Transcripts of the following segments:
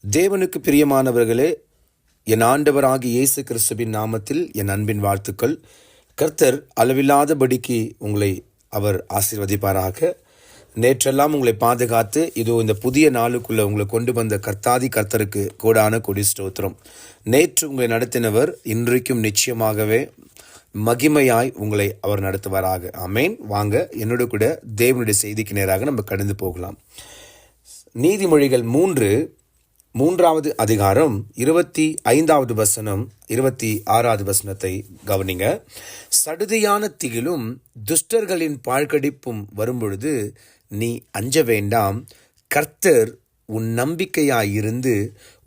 தேவனுக்கு பிரியமானவர்களே, என் ஆண்டவராகிய இயேசு கிறிஸ்துவின் நாமத்தில் என் அன்பின் வாழ்த்துக்கள். கர்த்தர் அளவில்லாதபடிக்கு உங்களை அவர் ஆசீர்வதிப்பாராக. நேற்றெல்லாம் உங்களை பாதுகாத்து இதோ இந்த புதிய நாளுக்குள்ள உங்களை கொண்டு வந்த கர்த்தருக்கு கோடான கொடி ஸ்தோத்திரம். நேற்று உங்களை நடத்தினவர் இன்றைக்கும் நிச்சயமாகவே மகிமையாய் உங்களை அவர் நடத்துவாராக. ஆமேன். வாங்க என்னோட கூட தேவனுடைய செய்திக்கு நேராக நம்ம கடந்து போகலாம். நீதிமொழிகள் 3வது அதிகாரம் 25வது வசனம் 26வது வசனத்தை கவனிங்க. சடுதியான திகிலும் துஷ்டர்களின் பாழ்கடிப்பும் வரும்பொழுது நீ அஞ்ச வேண்டாம். கர்த்தர் உன் நம்பிக்கையாயிருந்து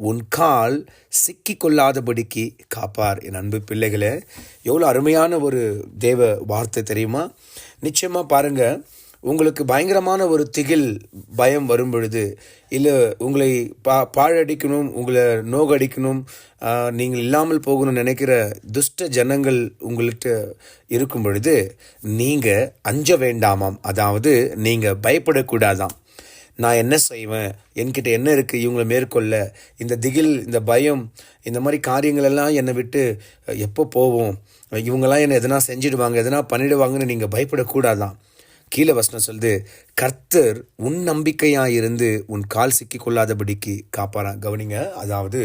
உன் கால் சிக்கி கொள்ளாதபடிக்கு காப்பார். என் அன்பு பிள்ளைகளே, எவ்வளோ அருமையான ஒரு தேவ வார்த்தை தெரியுமா? நிச்சயமா பாருங்க, உங்களுக்கு பயங்கரமான ஒரு திகில் பயம் வரும் பொழுது, இல்லை உங்களை பாழடிக்கணும், உங்களை நோகடிக்கணும், நீங்கள் இல்லாமல் போகணும்னு நினைக்கிற துஷ்ட ஜனங்கள் உங்கள்கிட்ட இருக்கும் பொழுது நீங்கள் அஞ்ச வேண்டாமாம். அதாவது நீங்கள் பயப்படக்கூடாதாம். நான் என்ன செய்வேன், என்கிட்ட என்ன இருக்குது இவங்களை மேற்கொள்ள, இந்த திகில், இந்த பயம், இந்த மாதிரி காரியங்களெல்லாம் என்னை விட்டு எப்போ போவோம், இவங்கெல்லாம் என்னை எதனா செஞ்சிடுவாங்க, எதனா பண்ணிடுவாங்கன்னு நீங்கள் பயப்படக்கூடாதான். கீழே வசனம் சொல்லுது, கர்த்தர் உன் நம்பிக்கையாயிருந்து உன் கால் சிக்கி கொள்ளாதபடிக்கு காப்பாரா. கவனிங்க, அதாவது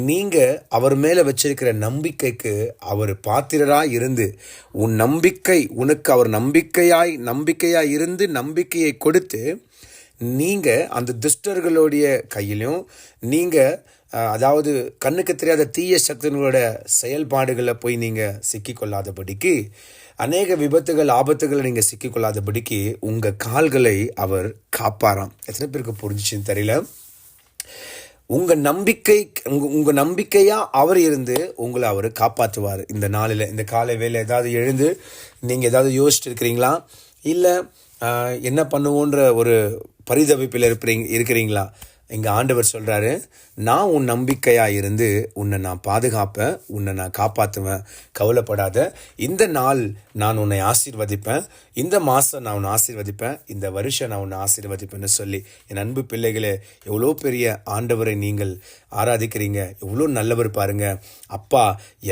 நீங்கள் அவர் மேலே வச்சிருக்கிற நம்பிக்கைக்கு அவர் பாத்திரராய் இருந்து, உன் நம்பிக்கை உனக்கு அவர் நம்பிக்கையாய் இருந்து நம்பிக்கையை கொடுத்து, நீங்கள் அந்த துஷ்டர்களுடைய கையிலும், நீங்கள் அதாவது கண்ணுக்கு தெரியாத தீய சக்திகளோட செயல்பாடுகளில் போய் நீங்கள் சிக்கிக்கொள்ளாதபடிக்கு, அநேக விபத்துகள் ஆபத்துகளை நீங்கள் சிக்கிக்கொள்ளாதபடிக்கு உங்கள் கால்களை அவர் காப்பாராம். எத்தனை பேருக்கு புரிஞ்சிச்சுன்னு தெரியல. உங்கள் நம்பிக்கையாக அவர் இருந்து உங்களை அவர் காப்பாற்றுவார். இந்த நாளில், இந்த காலை வேலை ஏதாவது எழுந்து நீங்கள் ஏதாவது யோசிச்சுட்டு இருக்கிறீங்களா? இல்லை என்ன பண்ணுவோன்ற ஒரு பரிதவிப்பில் இருக்கிறீங்களா? இங்கே ஆண்டவர் சொல்கிறாரு, நான் உன் நம்பிக்கையாக இருந்து உன்னை நான் பாதுகாப்பேன், உன்னை நான் காப்பாற்றுவேன், கவலைப்படாத. இந்த நாள் நான் உன்னை ஆசீர்வதிப்பேன், இந்த மாதம் நான் உன்னை ஆசீர்வதிப்பேன், இந்த வருஷம் நான் உன்னை ஆசீர்வதிப்பேன்னு சொல்லி, என் அன்பு பிள்ளைகளே, எவ்வளோ பெரிய ஆண்டவரை நீங்கள் ஆராதிக்கிறீங்க, எவ்வளோ நல்லவர் பாருங்க. அப்பா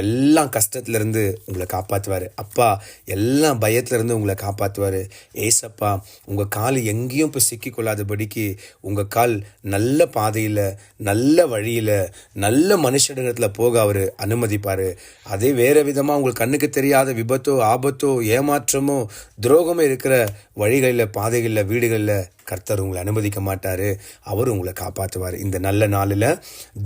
எல்லாம் கஷ்டத்துலேருந்து உங்களை காப்பாற்றுவார். அப்பா எல்லாம் பயத்துலேருந்து உங்களை காப்பாற்றுவார். ஏசப்பா உங்கள் கால் எங்கேயும் இப்போ சிக்கிக்கொள்ளாதபடிக்கு உங்கள் கால் நல்ல பாதையில், நல்ல வழியில், நல்ல மனுஷனிடத்தில் போக அவர் அனுமதிப்பார். அதே வேறு விதமாக உங்களுக்கு கண்ணுக்கு தெரியாத விபத்தோ ஆபத்தோ ஏமாற்றமோ துரோகமோ இருக்கிற வழிகளில், பாதைகளில், வீடுகளில் கர்த்தர் உங்களை அனுமதிக்க மாட்டார். அவர் உங்களை காப்பாற்றுவார். இந்த நல்ல நாளில்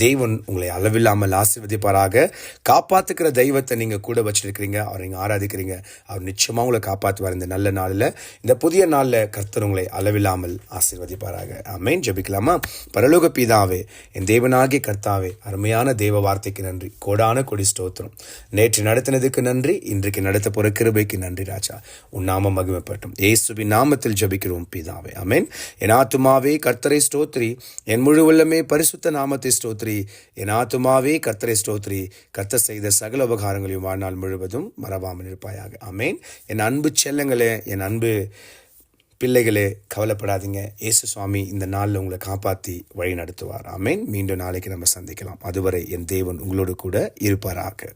தெய்வன் உங்களை அளவில்லாமல் ஆசீர்வதிப்பாராக. காப்பாற்றுக்கிற தெய்வத்தை நீங்கள் கூட வச்சிருக்கிறீங்க, அவர் நீங்கள் ஆராதிக்கிறீங்க, அவர் நிச்சயமாக உங்களை காப்பாற்றுவார். இந்த நல்ல நாளில், இந்த புதிய நாளில் கர்த்தர் உங்களை அளவில்லாமல் ஆசீர்வதிப்பாராக. ஆமென். ஜெபிக்கலாமா? பரலோக பிதாவே, என் தேவனாகிய கர்த்தாவே, அருமையான தேவ வார்த்தைக்கு நன்றி, கோடான கொடி ஸ்தோத்திரம். நேற்று நடத்தினதுக்கு நன்றி, இன்றைக்கு நடத்த போகிற கிருபைக்கு நன்றி ராஜா. உன் நாமம் மகிமைப்பட்டும். இயேசுவின் நாமத்தில் ஜெபிக்கிறோம் பிதாவே. ஆமென். என் ஆத்துமாவே கர்த்தரை ஸ்தோத்திரி, என் முழு உள்ளமே பரிசுத்த நாமத்தை ஸ்தோத்திரி. என் ஆத்துமாவே கர்த்தரை ஸ்தோத்திரி, கர்த்தர் செய்த சகல உபகாரங்களையும் வாழ்நாள் முழுவதும் மறவாமல் இருப்பாயாக. ஆமேன். என் அன்பு செல்லங்களே, என் அன்பு பிள்ளைகளே, கவலைப்படாதீங்க. இயேசு சுவாமி இந்த நாளில் உங்களை காப்பாற்றி வழி நடத்துவார். ஆமேன். மீண்டும் நாளைக்கு நம்ம சந்திக்கலாம். அதுவரை என் தேவன் உங்களோடு கூட இருப்பாராக.